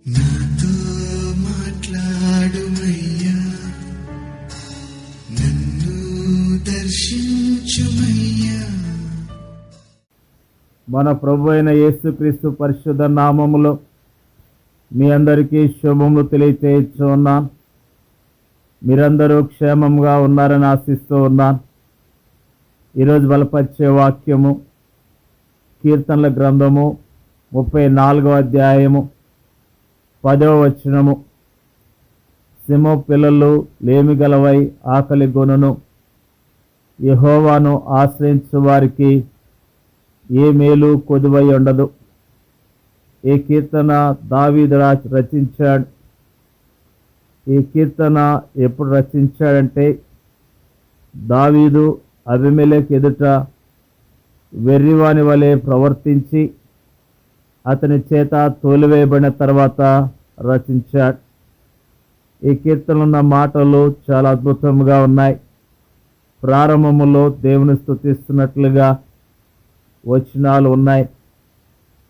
నాతో మాట్లాడుమయ్యా, నన్ను దర్శించుమయ్యా. మన ప్రభు అయిన యేసుక్రీస్తు పరిశుద్ధ నామములో మీ అందరికీ శుభములు తెలియచేయచ్చు ఉన్నాను. మీరందరూ క్షేమంగా ఉన్నారని ఆశిస్తూ ఉన్నాను. ఈరోజు బలపరిచే వాక్యము కీర్తనల గ్రంథము 34వ అధ్యాయము 10వ వచనము. సింహ పిల్లలు లేమిగలవై ఆకలి గొనును, యెహోవాను ఆశ్రయించు వారికి ఏ మేలు కొదువై ఉండదు. ఈ కీర్తన దావీదు రచించాడు. ఈ కీర్తన ఎప్పుడు రచించాడంటే దావీదు అబీమెలెకు ఎదుట వెర్రివాని వలె ప్రవర్తించి అతని చేత తోలివేయబడిన తర్వాత రచించాడు. ఈ కీర్తనలో ఉన్న మాటలు చాలా అద్భుతంగా ఉన్నాయి. ప్రారంభములో దేవుని స్తుతిస్తున్నట్లుగా వచనాలు ఉన్నాయి.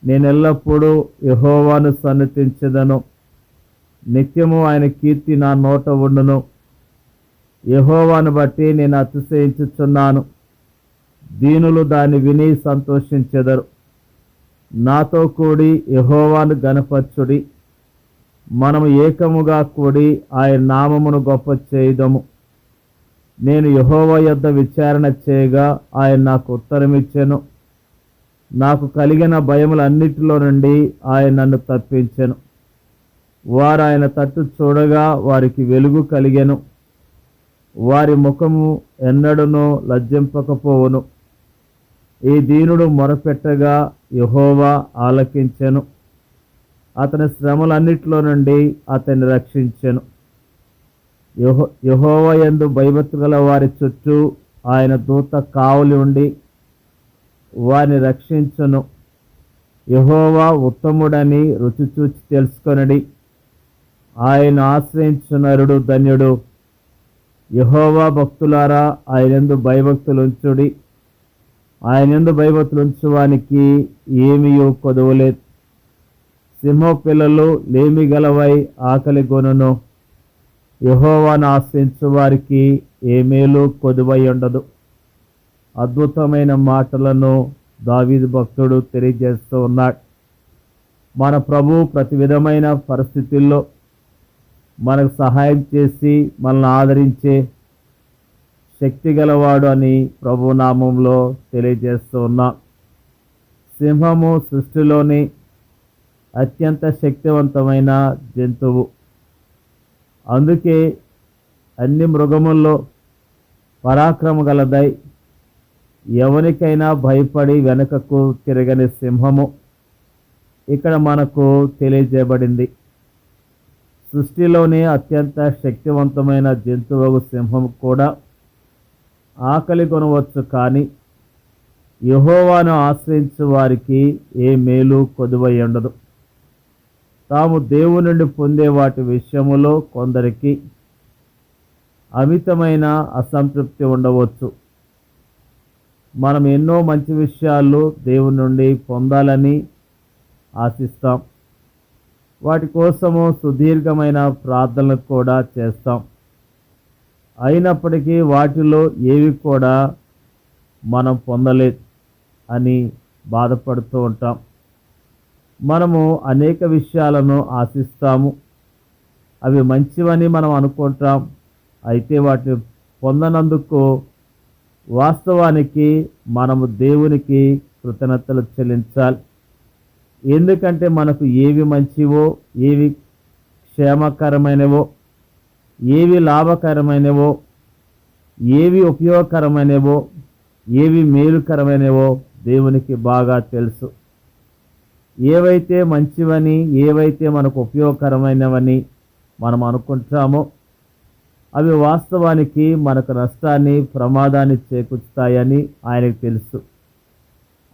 నేను ఎల్లప్పుడూ యెహోవాను సన్నిధించెదను, నిత్యము ఆయన కీర్తి నా నోట ఉండును. యెహోవాను బట్టి నేను అతిశయించుచున్నాను, దీనులు దాన్ని విని సంతోషించెదరు. నాతో కూడి యెహోవాను గణపరచుడి, మనము ఏకముగా కూడి ఆయన నామమును గొప్ప చేయుదము. నేను యెహోవా యొద్ద విచారణ చేయగా ఆయన నాకు ఉత్తరమిచ్చెను. నాకు కలిగిన భయములన్నిటిలో నుండి ఆయన నన్ను తప్పించెను. వారు ఆయన తట్టు చూడగా వారికి వెలుగు కలిగెను, వారి ముఖము ఎన్నడూనూ లజ్జింపకపోవును. ఈ దీనుడు మొరపెట్టగా యెహోవా ఆలకించెను, అతని శ్రమలన్నిటిలో నుండి అతన్ని రక్షించెను. యెహోవా యందు భయభక్తి గల వారి చుట్టూ ఆయన దూత కావలి ఉండి వారిని రక్షించును. యెహోవా ఉత్తముడని రుచి చూచి తెలుసుకొనడి, ఆయన ఆశ్రయించు నరుడు ధన్యుడు. యెహోవా భక్తులారా, ఆయనందు భయభక్తులుంచుడి, ఆయనందు భయభక్తులుంచువానికి ఏమీయూ కొదవలేదు. సింహ పిల్లలు లేమిగలవై ఆకలి గొనును, యెహోవాను ఆశ్రయించు వారికి ఏ మేలు కొదువై ఉండదు. అద్భుతమైన మాటలను దావీదు భక్తుడు తెలియజేస్తూ ఉన్నాడు. మన ప్రభు ప్రతి విధమైన పరిస్థితుల్లో మనకు సహాయం చేసి మనల్ని ఆదరించే శక్తి గలవాడు అని ప్రభు నామంలో తెలియజేస్తూ ఉన్నాం. సింహము సృష్టిలోని అత్యంత శక్తివంతమైన జంతువు. అందుకే అన్ని మృగముల్లో పరాక్రమ గలదై ఎవరికైనా భయపడి వెనుకకు తిరగని సింహము ఇక్కడ మనకు తెలియజేయబడింది. సృష్టిలోనే అత్యంత శక్తివంతమైన జంతువు సింహం కూడా ఆకలి కొనవచ్చు, కానీ యెహోవాను ఆశ్రయించు వారికి ఏ మేలు కొదువై ఉండదు. తాము దేవుని నుండి పొందే వాటి విషయములో కొందరికి అమితమైన అసంతృప్తి ఉండవచ్చు. మనం ఎన్నో మంచి విషయాలు దేవుని నుండి పొందాలని ఆశిస్తాం. వాటి కోసము సుదీర్ఘమైన ప్రార్థనలు కూడా చేస్తాం. అయినప్పటికీ వాటిలో ఏవి కూడా మనం పొందలేదు అని బాధపడుతూ ఉంటాం. మనము అనేక విషయాలను ఆశిస్తాము, అవి మంచివని మనం అనుకుంటాం. అయితే వాటిని పొందనందుకు వాస్తవానికి మనము దేవునికి కృతజ్ఞతలు చెల్లించాలి. ఎందుకంటే మనకు ఏవి మంచివో, ఏవి క్షేమకరమైనవో, ఏవి లాభకరమైనవో, ఏవి ఉపయోగకరమైనవో, ఏవి మేలుకరమైనవో దేవునికి బాగా తెలుసు. ఏవైతే మంచివని, ఏవైతే మనకు ఉపయోగకరమైనవని మనం అనుకుంటామో అవి వాస్తవానికి మనకు నష్టాన్ని, ప్రమాదాన్ని చేకూర్చుతాయని ఆయనకు తెలుసు.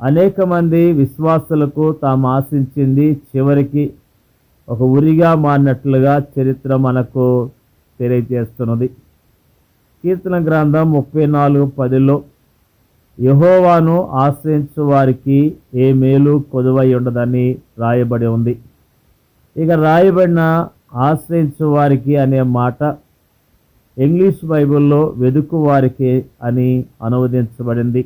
అనేక మంది విశ్వాసులకు తాము ఆశించింది చివరికి ఒక ఉరిగా మారినట్లుగా చరిత్ర మనకు తెలియజేస్తున్నది. కీర్తన గ్రంథం 34:10లో యెహోవాను ఆశ్రయించు వారికి ఏ మేలు కొదువై ఉండదని రాయబడి ఉంది. ఇక రాయబడిన ఆశ్రయించు వారికి అనే మాట ఇంగ్లీష్ బైబిల్లో వెదుకు వారికి అని అనువదించబడింది.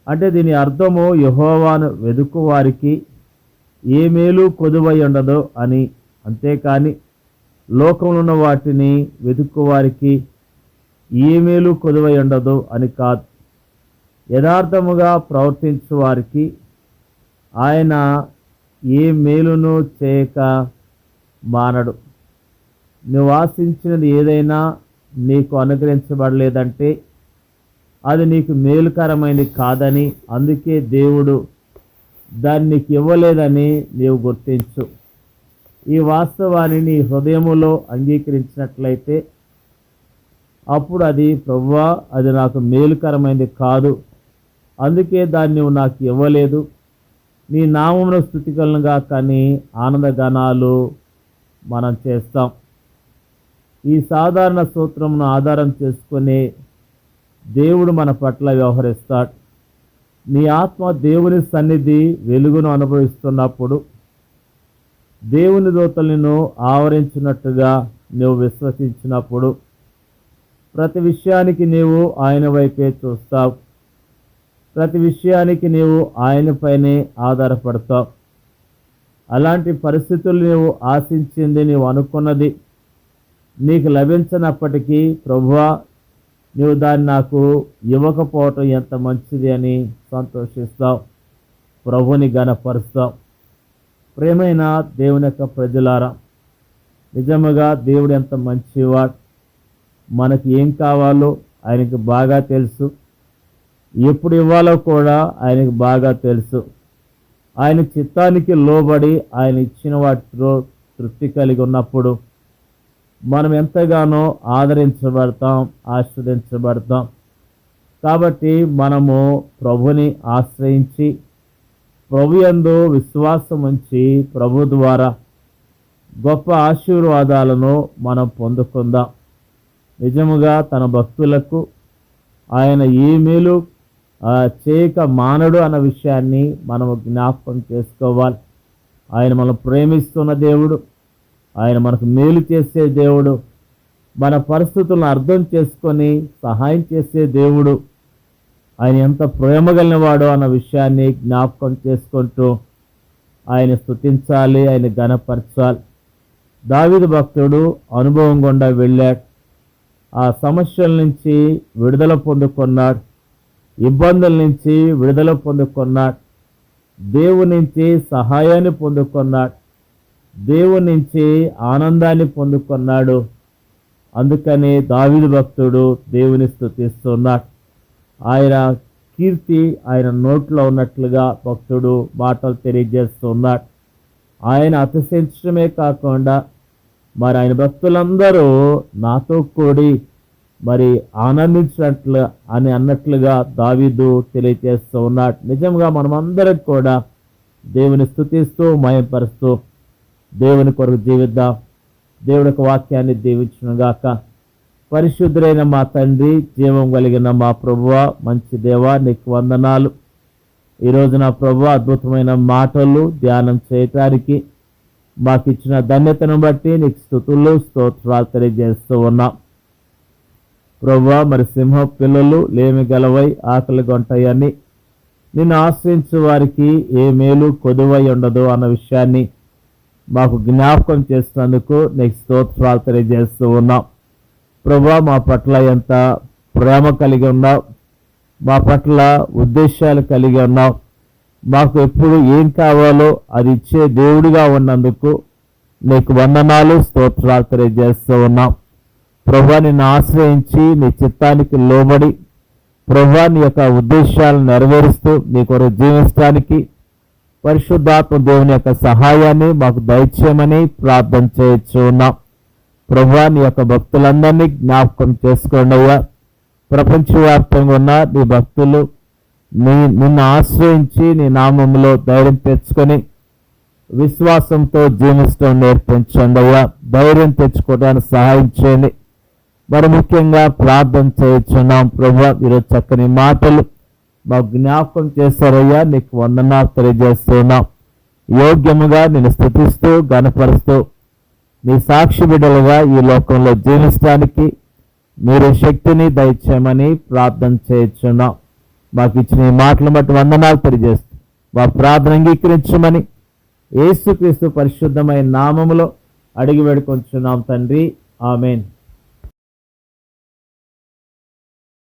అంటే దీని అర్థము యెహోవాను వెదుకు వారికి ఏ మేలు కొదువై ఉండదో అని. అంతేకాని లోకంలో ఉన్న వాటిని వెతుక్కు వారికి ఏ మేలు కొదువై ఉండదు అని కాదు. యథార్థముగా ప్రవర్తించు వారికి ఆయన ఏ మేలును చేయక మానడు. నువ్వు ఆశించినది ఏదైనా నీకు అనుగ్రహించబడలేదంటే అది నీకు మేలుకరమైనది కాదని, అందుకే దేవుడు దాన్ని నీకు ఇవ్వలేదని నీవు గుర్తించు. ఈ వాస్తవాన్ని నీ హృదయములో అంగీకరించినట్లయితే అప్పుడు అది ప్రభువా అది నాకు మేలుకరమైనది కాదు, అందుకే దాన్ని నువ్వు నాకు ఇవ్వలేదు, నీ నామమున స్తుతికలుగా కానీ ఆనందగానాలు మనం చేస్తాం. ఈ సాధారణ సూత్రమును ఆధారం చేసుకుని దేవుడు మన పట్ల వ్యవహరిస్తాడు. నీ ఆత్మ దేవుని సన్నిధి వెలుగును అనుభవిస్తున్నప్పుడు దేవుని దూతలను ఆవరించినట్టుగా నువ్వు విశ్వసించినప్పుడు ప్రతి విషయానికి నీవు ఆయన వైపే చూస్తావు. ప్రతి విషయానికి నీవు ఆయనపైనే ఆధారపడతావు. అలాంటి పరిస్థితులు నీవు ఆశించింది, నీవు అనుకున్నది నీకు లభించినప్పటికీ ప్రభువా నీవు దాన్ని నాకు ఇవ్వకపోవటం ఎంత మంచిది అని సంతోషిస్తావు, ప్రభుని ఘనపరుస్తావు. ప్రేమైన దేవుని యొక్క ప్రజలారా, నిజముగా దేవుడు ఎంత మంచివాడు. మనకి ఏం కావాలో ఆయనకి బాగా తెలుసు, ఎప్పుడు ఇవ్వాలో కూడా ఆయనకి బాగా తెలుసు. ఆయన చిత్తానికి లోబడి ఆయన ఇచ్చిన వాటితో తృప్తి కలిగి ఉన్నప్పుడు మనం ఎంతగానో ఆదరించబడతాం, ఆస్వాదించబడతాం. కాబట్టి మనము ప్రభుని ఆశ్రయించి ప్రభు యందు విశ్వాసం ఉంచి ప్రభు ద్వారా గొప్ప ఆశీర్వాదాలను మనం పొందుకుందాం. నిజముగా తన భక్తులకు ఆయన ఏ మేలు చేయక మానడు అన్న విషయాన్ని మనము జ్ఞాపకం చేసుకోవాలి. ఆయన మనం ప్రేమిస్తున్న దేవుడు, ఆయన మనకు మేలు చేసే దేవుడు, మన పరిస్థితులను అర్థం చేసుకొని సహాయం చేసే దేవుడు, ఆయన ఎంత ప్రేమ కలిగినవాడో అన్న విషయాన్ని జ్ఞాపకం చేసుకుంటూ ఆయన స్తుతించాలి, ఆయన ఘనపరచాలి. దావీదు భక్తుడు అనుభవం గుండా వెళ్ళాడు. ఆ సమస్యల నుంచి విడుదల పొందుకున్నాడు, ఇబ్బందుల నుంచి విడుదల పొందుకున్నాడు, దేవుని నుంచి సహాయాన్ని పొందుకున్నాడు, దేవుని నుంచి ఆనందాన్ని పొందుకున్నాడు. అందుకని దావీదు భక్తుడు దేవుని స్తుతిస్తున్నాడు. ఆయన కీర్తి ఆయన నోట్లో ఉన్నట్లుగా భక్తుడు మాటలు తెలియజేస్తున్నాడు. ఆయన అతిశయించడమే కాకుండా మరి ఆయన భక్తులందరూ నాతో కూడి మరి ఆనందించినట్లు అని అన్నట్లుగా దావీదు తెలియజేస్తూ ఉన్నాడు. నిజంగా మనమందరం కూడా దేవుని స్తుతిస్తూ మహిమపరుస్తూ దేవుని కొరకు జీవిద్దాం. దేవుడి యొక్క వాక్యాన్ని దీవించునుగాక. పరిశుద్ధులైన మా తండ్రి, జీవం కలిగిన మా ప్రభువా, మంచి దేవా, నీకు వందనాలు. ఈరోజు నా ప్రభువా అద్భుతమైన మాటలు ధ్యానం చేయటానికి మాకు ఇచ్చిన ధన్యతను బట్టి నీకు స్తుతులు స్తోత్రాలు తెలియజేస్తూ ఉన్నాం. ప్రభువా మరి సింహ పిల్లలు లేమి గలవై ఆకలి గొంటాయని నిన్ను ఆశ్రయించే వారికి ఏ మేలు కొదువై ఉండదు అన్న విషయాన్ని మాకు జ్ఞాపకం చేసినందుకు నీకు స్తోత్రాలు తెలియజేస్తూ ఉన్నాం. ప్రభువా మా పట్ల ఎంత ప్రేమ కలిగి ఉన్నావు, మా పట్ల ఉద్దేశాలు కలిగి ఉన్నావు, మాకు ఎప్పుడు ఏం కావాలో అది ఇచ్చే దేవుడిగా ఉన్నందుకు నీకు వందనాలు స్తోత్రాలు తెలియజేస్తూ ఉన్నాం. ప్రభువా నిన్ను ఆశ్రయించి నీ చిత్తానికి లోబడి ప్రభువా నీ యొక్క ఉద్దేశాలను నెరవేరుస్తూ నీ కొరకు జీవించడానికి పరిశుద్ధాత్మ దేవుని యొక్క సహాయాన్ని మాకు దయచేయమని ప్రార్థన చేయొచ్చు ఉన్నాం. ప్రభువా నీ యొక్క భక్తులందరినీ జ్ఞాపకం చేసుకోండి అయ్యా. ప్రపంచవ్యాప్తంగా ఉన్న నీ భక్తులు నిన్ను ఆశ్రయించి నీ నామంలో ధైర్యం తెచ్చుకొని విశ్వాసంతో జీవించడం నేర్పించండి అయ్యా. ధైర్యం తెచ్చుకోవడానికి సహాయం చేయండి. మరి ముఖ్యంగా ప్రార్థన చేయొచ్చున్నాం. ప్రభువా ఈరోజు చక్కని మాటలు మాకు జ్ఞాపకం చేస్తారయ్యా, నీకు వందనాలు తెలియజేస్తున్నాం. యోగ్యముగా నేను స్తుతిస్తూ గణపరుస్తూ నీ సాక్షి బిడ్డలుగా ఈ లోకంలో జీవించడానికి మీరు శక్తిని దయచేయమని ప్రార్థన చేయించున్నాం. మాకు ఇచ్చిన ఈ మాటలు బట్టి వందనాలు తెలియజేస్తూ మా ప్రార్థన అంగీకరించమని యేసుక్రీస్తు పరిశుద్ధమైన నామములో అడిగి వేడుకొంచున్నాం తండ్రి. ఆమేన్.